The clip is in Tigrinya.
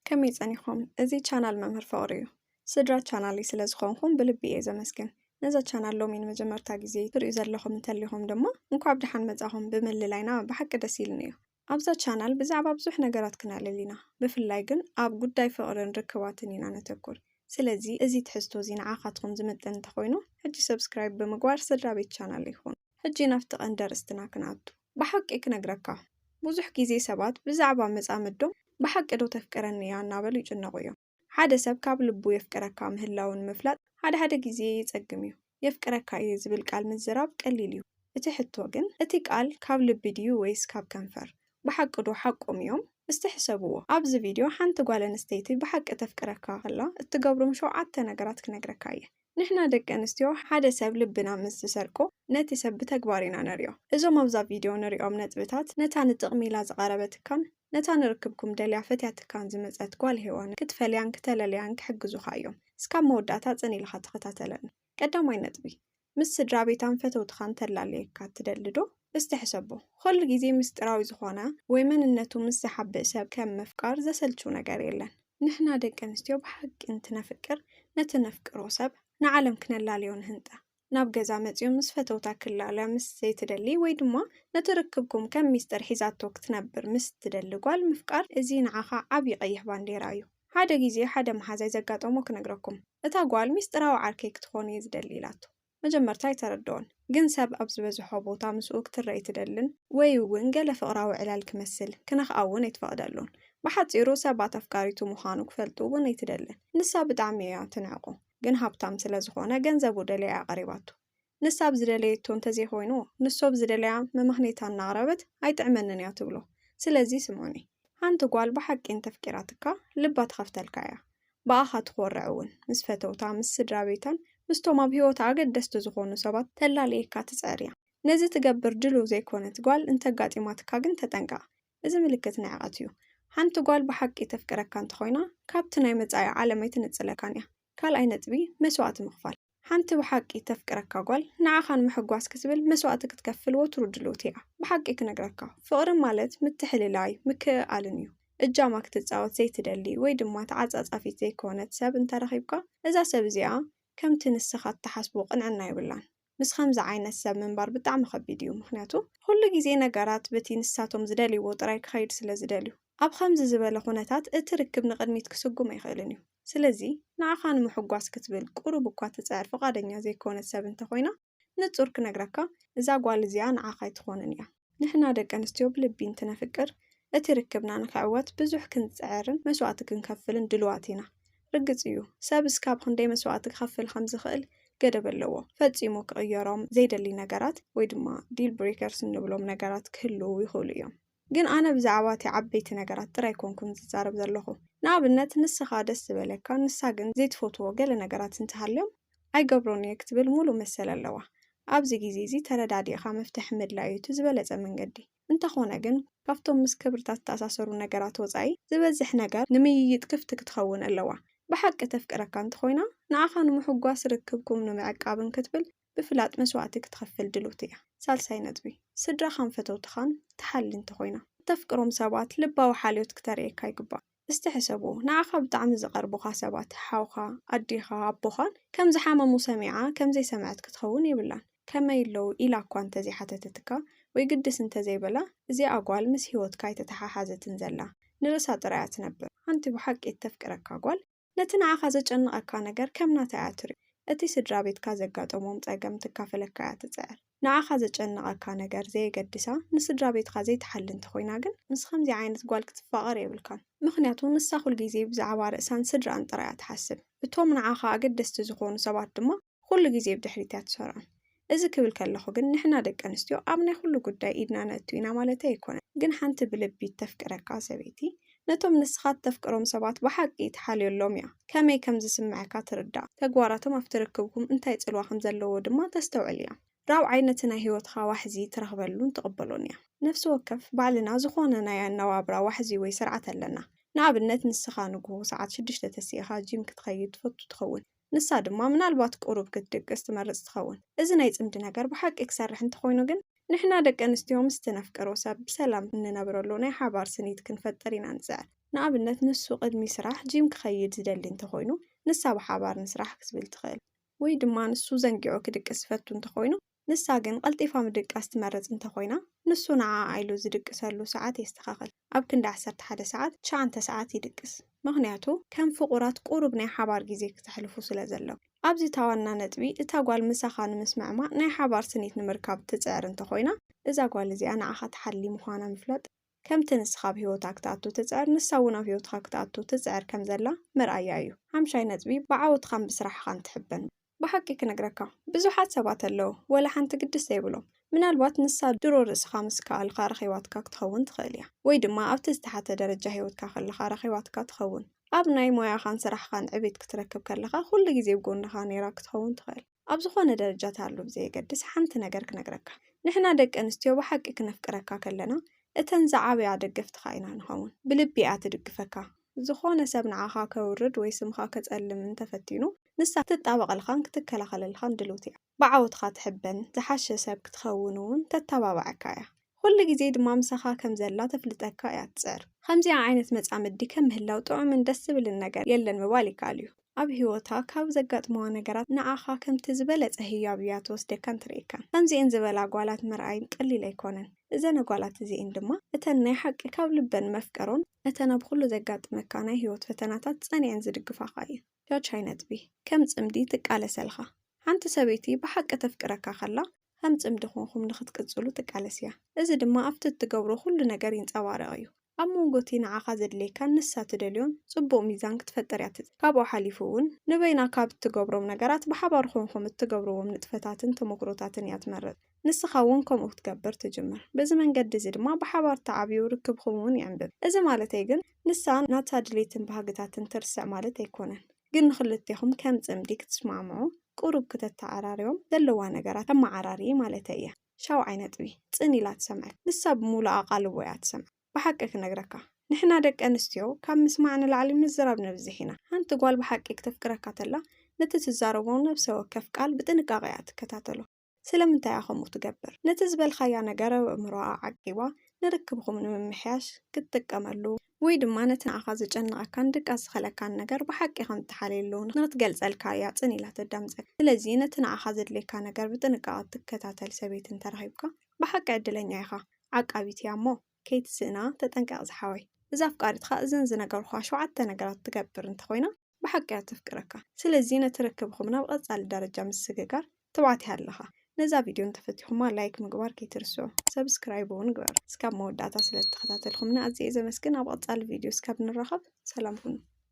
كمي ጸኒሖም እዚ ቻናል መምህር ፍቅሪ እዩ ስድራ ቻናለይ ስለ ዝኾንኩም ብልቢ እየ ዘመስግን ነዛ ቻናል ሎሚ ንመጀመርታ ግዜ ትሪኡ ዘለኹም እንተሊኹም ድማ እንኳዕ ብደሓን መጻኹም ብምልላይና ብሓቂ ደስ ኢሉኒ እዩ ኣብዛ ቻናል ብዛዕባ ብዙሕ ነገራት ክነልዕል ኢና ብፍላይ ግን ኣብ ጉዳይ ፍቅርን ርክባትን ኢና ነተኩር ስለዚ እዚ ትሕዝቶ እዚ ንዓኻትኩም ዝምጥን እንተኮይኑ ሕጂ ሰብስክራይብ ብምግባር ስድራ ቤት ቻናል ይኹን ሕጂ ናፍቲ ቀንዲ ኣርእስትና ክንኣቱ ብሓቂ ክነግረካ ብዙሕ ግዜ ሰባት ብዛዕባ መጻምዶም بحق دو تفكرني እናበሉ ይጭነቁ እዮም ሓደ ሰብ ካብ ልቡ የፍቅረካ ምህላውን ምፍላጥ ሓደ ግዜ ይጸግምዩ የፍቅረካ ዝብል ቃል ምዝራብ ቀሊል እዩ እቲ ሕቶ ግን እቲ ቃል ካብ ልብ ድዩ ወይስ ካብ ከንፈር بحق ዶ ሓቆም እዮም استحسبوا ኣብዚ ቪድዮ ሓንቲ ጓል ኣንስተይቲ بحق ተፍቅረካ ከላ እትገብሮም ሸውዓተ ነገራት ክነግረካ እየ ንሕና ደቂ ኣንስትዮ ሓደ ሰብ ልብና ምስ ዝሰርቆ ነቲ ሰብ ብተግባር ኢና ነሪኦ እዞም ኣብዛ ቪድዮ ነሪኦም ነጥብታት ነታ ንጥቕሚ ኢላ ዝቐረበትካን ነታ ንርክብኩም ደልያ ፈትያትካን ዝመፀት ጓል ሄዋን ክትፈልያን ክተለልያን ክሕግዙኻ እዮም እስካብ መወዳእታ ጽኒኢልካ ተኸታተለኒ ቀዳማይ ነጥቢ ምስ ስድራ ቤታን ፈተውትኻን ተላለየካ ትደሊ ዶ استحسቡ ኩሉ ግዜ ምስጢራዊ ዝኾነ ወይ መንነቱ ምስ ዝሓብእ ሰብ ከም ምፍቃር ዘሰልችው ነገር የለን ንሕና ደቂ ኣንስትዮ ብሓቂ እንትነፍቅር ነቲ ነፍቅሮ ሰብ ንዓለም ክነላልዮ ንህንጣ ናብ ገዛ መጽዮ ምስ ፈተውታ ክላልያ ምስ ዘይትደሊ ወይ ድማ ነትርክብኩም ከም ሚስጥር ሒዛቶ ክትነብር ምስ ትደሊ ጓል ምፍቃር እዚ ንዓኻ ዓብይ ቀይሕ ባንዴራ እዩ ሓደ ግዜ ሓደ መሓዛይ ዘጋጠሞ ክነግረኩም እታ ጓል ሚስጥራዊ ዓርከይ ክትኾን እየ ዝደሊ ኢላቶ መጀመርታ ይተረድኦን ግን ሰብ ኣብ ዝበዝሖ ቦታ ምስኡ ክትረኢ ትደልን ወይ እውን ገለ ፍቕራዊ ዕላል ክመስል ክነኽኣውን ኣይትፈቕደሉን ብሓፂሩ ሰባት ኣፍቃሪቱ ምዃኑ ክፈልጡ እውን ኣይትደልን ንሳ ብጣዕሚ እያ ትንዕቆ ግን ሃብታም ስለ ዝኾነ ገንዘቡ ደልያ ኣቐሪባቱ ንሳ ብዝደለየቶ እንተዘይኮይኑ ንሶ ብዝደልያ መምኽኔታ እናቕረበት ኣይጥዕመንን እያ ትብሎ ስለዚ ስምዑኒ ሓንቲ ጓል ብሓቂ እንተፍቂራትካ ልባ ትኸፍተልካ እያ ብኣኻ ትኾርዕ እውን ምስ ፈተውታ ምስ ስድራ ቤታን ምስቶም ኣብ ሂወታ ኣገደስቲ ዝኾኑ ሰባት ተላልየካ ትፅዕር እያ ነዚ ትገብር ድሉው ዘይኮነት ጓል እንተጋጢማትካ ግን ተጠንቀቕ እዚ ምልክት ናይ ዕቐት እዩ ሓንቲ ጓል ብሓቂ ተፍቅረካ እንተኾይና ካብቲ ናይ መጻኢ ዓለም ኣይትንፅለካን እያ ካልኣይ ነጥቢ መስዋዕቲ ምኽፋል ሓንቲ ብሓቂ ተፍቅረካ ጓል ንዓኻን ምሕጓስ ክትብል መስዋዕቲ ክትከፍል ወትሩ ድልውቲ እያ ብሓቂ ክነግረካ ፍቕሪ ማለት ምትሕልላይ ምክኣልን እዩ እጃማ ክትጻወት ዘይትደሊ ወይ ድማ ተዓጻጻፊት ዘይኮነት ሰብ እንተረኺብካ እዛ ሰብ እዚኣ ከምቲ ንስኻ እትሓስቦ ቅንዕና ይብላን ምስ ከምዚ ዓይነት ሰብ ምንባር ብጣዕሚ ከቢድ እዩ ምክንያቱ ኩሉ ግዜ ነገራት በቲ ንሳቶም ዝደልይዎ ጥራይ ክኸይድ ስለ ዝደልዩ ኣብ ከምዚ ዝበለ ኩነታት እቲ ርክብ ንቕድሚት ክስጉም ኣይኽእልን እዩ ስለዚ ንዓኻ ንምሕጓስ ክትብል ቁሩብ እኳ ትፅዕር ፈቃደኛ ዘይኮነት ሰብ እንተኮይና ንጹር ክነግረካ እዛ ጓል እዚኣ ንዓኻ ኣይትኾንን እያ ንሕና ደቂ ኣንስትዮ ብልቢ እንትነፍቅር እቲ ርክብና ንክዕወት ብዙሕ ክንፅዕርን መስዋዕቲ ክንከፍልን ድልዋት ኢና ርግጽ እዩ ሰብ እስካብ ክንደይ መስዋዕቲ ክኸፍል ከም ዝኽእል ገደብ ኣለዎ ፈጺሙ ክቕየሮም ዘይደሊ ነገራት ወይ ድማ ዲል ብሬከርስ እንብሎም ነገራት ክህልው ይኽእሉ እዮም ግን ኣነ ብዛዕባ እቲ ዓበይቲ ነገራት ጥራይ ኮንኩም ዝዛረብ ዘለኹ ንኣብነት ንስኻ ደስ ዝበለካ ንሳ ግን ዘይትፈትዎ ገለ ነገራት እንትሃልዮም ኣይገብሮን እየ ክትብል ሙሉእ መሰል ኣለዋ ኣብዚ ግዜ እዚ ተረዳዲእኻ መፍትሒ ምድላይ እዩ ዝበለጸ መንገዲ እንተኾነ ግን ካብቶም ምስ ክብርታት ተኣሳሰሩ ነገራት ወጻኢ ዝበዝሕ ነገር ንምይይጥ ክፍቲ ክትኸውን ኣለዋ ብሓቂ ተፍቅረካ እንተኾይና ንዓኻ ንምሕጓስ ርክብኩም ንምዕቃብን ክትብል ብፍላጥ መስዋዕቲ ክትኸፍል ድልውቲ እያ ሳልሳይ ነጥቢ ስድራኻን ፈተውትኻን ተሓሊ እንተኾይና ተፍቅሮም ሰባት ልባዊ ሓልዮት ክተርእየካ ይግባእ استحسቡ ንዓኻ ብጣዕሚ ዝቐርቡኻ ሰባት ሓውኻ ኣዲኻ ኣቦኻን ከም ዝሓመሙ ሰሚዓ ከም ዘይሰምዐት ክትኸውን ይብላን ከመይ ኢለው ኢላ እኳ እንተዘይሓተተትካ ወይ ግድስ እንተዘይበላ እዚኣ ጓል ምስ ሂወትካ ኣይተተሓሓዘትን ዘላ ንርእሳ ጥራይ እያ ትነብር ሓንቲ ብሓቂ ተፍቅረካ ጓል ነቲ ንዓኻ ዘጨንቐካ ነገር ከም ናታ እያ ትሪኦ እቲ ስድራ ቤትካ ዘጋጠሞም ፀገም ትካፈለካ እያ ትፅዕር ንዓኻ ዘጨንቐካ ነገር ዘየገድሳ ንስድራ ቤትካ ዘይትሓሊ እንተኾይና ግን ምስ ከምዚ ዓይነት ጓል ክትፋቐር የብልካን ምክንያቱ ንሳ ኩሉ ግዜ ብዛዕባ ርእሳን ስድራን ጥራይ እያ ትሓስብ እቶም ንዓኻ ኣገደስቲ ዝኾኑ ሰባት ድማ ኩሉ ግዜ ብድሕሪት እያ ትሰርዖም እዚ ክብል ከለኹ ግን ንሕና ደቂ ኣንስትዮ ኣብ ናይ ኩሉ ጉዳይ ኢድና ነእቱ ኢና ማለት ኣይኮነን ግን ሓንቲ ብልቢ ተፍቅረካ ሰበይቲ ነቶም ንስኻ ተፍቅሮም ሰባት ብሓቂ ትሓልየሎም እያ ከመይ ከም ዝስምዓካ ትርዳእ ተግባራቶም ኣፍትርክብኩም እንታይ ጽልዋ ከም ዘለዎ ድማ ተስተውዕል እያ ራብዓይ ነቲ ናይ ሂወትካ ዋሕዚ ትረኽበሉን ትቕበሎን እያ ነፍሲ ወከፍ ባዕልና ዝኾነ ናይ ኣነባብራ ዋሕዚ ወይ ስርዓት ኣለና ንኣብነት ንስኻ ንግሆ ሰዓት 6 ተሲኢኻ ጂም ክትኸይድ ትፈቱ ትኸውን ንሳ ድማ ምናልባት ቁሩብ ክትድቅስ ትመርጽ ትኸውን እዚ ናይ ጽምዲ ነገር ብሓቂ ክሰርሕ እንተኾይኑ ግን ንሕና ደቂ ኣንስትዮ ምስ ተነፍቀሮ ሰብ ብሰላም እንነብረሉ ናይ ሓባር ስኒት ክንፈጥር ኢና ንፅዕር ንኣብነት ንሱ ቅድሚ ስራሕ ጂም ክኸይድ ዝደሊ እንተኾይኑ ንሳ ብሓባር ንስራሕ ክትብል ትኽእል። ወይ ድማ ንሱ ዘንጊዑ ክድቅስ ዝፈቱ እንተኾይኑ ንሳ ግን ቀልጢፋ ምድቃስ ትመርጽ እንተኾይና ንሱ ንዓ ኢሉ ዝድቅሰሉ ሰዓት የስተኻኽል። ኣብ ክንዲ 11 ሰዓት 9 ሰዓት ይድቅስ። ምክንያቱ ከም ፍቁራት ቁሩብ ናይ ሓባር ግዜ ክተሕልፉ ስለ ዘለዎ። ኣብዚ ታዋና ነጥቢ እታ ጓል ምሳኻ ንምስምዕማዕ ናይ ሓባር ስኒት ንምርካብ ትጽዕር እንተኾይና እዛ ጓል እዚኣ ንዓኻ ተሓሊ ምዃና ምፍላጥ ከምቲ ንስኻ ብሂወታ ክትኣቱ ትጽዕር ንሳ እውን ኣብ ሂወትካ ክትኣቱ ትጽዕር ከም ዘላ መርኣያ እዩ። 5ይ ነጥቢ ብዓወትካን ብስራሕኻን ትሕበን። ብሓቂ ክነግረካ ብዙሓት ሰባት ኣለዉ ወላ ሓንቲ ግድስ ዘይብሎም ምናልባት ንሳ ድሮ ርእስኻ ምስ ከኣልካ ረኺባትካ ክትኸውን ትኽእል እያ ወይ ድማ ኣብቲ ዝተሓተ ደረጃ ሂወትካ ከለኻ ረኺባትካ ትኸውን። ኣብ ናይ ሞያኻን ስራሕኻን ዕቤት ክትረክብ ከለኻ ኩሉ ግዜ ብጎንኻ ነይራ ክትኸውን ትኽእል። ኣብ ዝኾነ ደረጃ ታሉ ብዘየገድስ ሓንቲ ነገር ክነግረካ ንሕና ደቂ ኣንስትዮ ብሓቂ ክነፍቅረካ ከለና እተን ዝዓበያ ደገፍትኻ ኢና ንኸውን። ብልቢ እያ ትድግፈካ። ዝኾነ ሰብ ንዓኻ ከውርድ ወይ ስምኻ ከጸልም እንተፈቲኑ ንሳ ክትጣበቐልኻን ክትከላኸለልኻን ድልውቲ እያ። ብዓወትካ ትሕበን ዝሓሸ ሰብ ክትኸውን እውን ተተባብዓካ እያ። ኩሉ ግዜ ድማ ምሳኻ ከም ዘላ ተፍልጠካ እያ ትጽዕር። ከምዚኣ ዓይነት መጻምዲ ከም ምህላው ጥዑምን ደስ ዝብልን ነገር የለን ምባል ይከኣል እዩ። ኣብ ሂወታ ካብ ዘጋጥመዋ ነገራት ንዓኻ ከምቲ ዝበለጸ ህያብ እያ ትወስደካን ትርእካን። ከምዚአን ዝበላ ጓላት ምርኣይ ቀሊል ኣይኮነን። እዘን ጓላት እዚአን ድማ እተን ናይ ሓቂ ካብ ልበን መፍቀሮን እተን ኣብ ኩሉ ዘጋጥመካ ናይ ሂወት ፈተናታት ጸኒዐን ዝድግፋኻ እየን። 6ይ ነጥቢ ከም ጽምዲ ትቃለሰልኻ። ሓንቲ ሰበይቲ ብሓቂ ተፍቅረካ ከላ ከም ጽምዲ ኾንኩም ንኽትቅጽሉ ትቃለስ እያ። እዚ ድማ ኣብቲ እትገብሮ ኩሉ ነገር ይንጸባረቕ እዩ። ኣብ መንጎቲ ንዓኻ ዘድልየካ ንሳ ትደልዮን ጽቡቕ ሚዛን ክትፈጠር እያ ትጽ ካብኡ ሓሊፉ እውን ንበይና ካብ እትገብሮም ነገራት ብሓባር ኾንኩም እትገብርዎም ንጥፈታትን ተሞክሮታትን እያ ትመርጽ። ንስኻ እውን ከምኡ ክትገብር ትጅምር። በዚ መንገዲ እዚ ድማ ብሓባር ተዓብዩ ርክብኩም እውን ይዕንብብ። እዚ ማለተይ ግን ንሳ ናታ ድሌትን ባህግታትን ትርስዕ ማለት ኣይኮነን። ግን ንኽልቴኹም ከም ጽምዲ ክትስማዕምዑ ቁሩብ ክተተዓራርዮም ዘለዋ ነገራት ኣመዓራሪ ማለት እያ። 7ይ ነጥቢ ጽኒላ ትሰምዕ። ንሳ ብሙሉእ ኣቓልቦ እያ ትሰምዕ። ብሓቂ ክነግረካ ንሕና ደቂ ኣንስትዮ ካብ ምስማዕ ንላዕሊ ምዝራብ ንብዝሕ ኢና። ሓንቲ ጓል ብሓቂ ክትፍቅረካ ተላ ነቲ ትዛረቦ ነብሰ ወከፍ ቃል ብጥንቃቐ እያ ትከታተሎ። ስለምንታይ ከምኡ ትገብር? ነቲ ዝበልኻያ ነገር ኣብ ኣእምሮኣ ዓቂባ ንርክብኩም ንምምሕያሽ ክትጥቀመሉ ወይ ድማ ነቲ ንዓኻ ዝጨንቐካን ድቃስ ዝኸለካን ነገር ብሓቂ ከም እትሓልየሉ ንኽትገልጸልካ እያ ጽኒላ ተዳምፀክ። ስለዚ ነቲ ንዓኻ ዘድልየካ ነገር ብጥንቃቐ ትከታተል ሰበይቲ እንተረኺብካ ብሓቂ ዕድለኛ ኢኻ። ዓቃቢት እያ እሞ ከይትስእና ተጠንቀቕ ዝሓወይ። እዛ ኣፍቃሪትካ እዘን ዝነገርኳ 7 ነገራት ትገብር እንተኾይና ብሓቂ እያ ትፍቅረካ። ስለዚ ነቲ ርክብኩም ናብ ቀጻሊ ደረጃ ምስግጋር ትባዕትያ ኣለኻ። ነዛ ቪድዮ እንተፈቲኹማ ላይክ ምግባር ከይትርስዑ፣ ሰብስክራይብ እውን ግበር። እስካብ መወዳእታ ስለተኸታተልኩምና ኣዝየ ዘመስግን። ኣብ ቀጻሊ ቪድዮ እስካብ ንራኸብ ሰላም ሁኑ።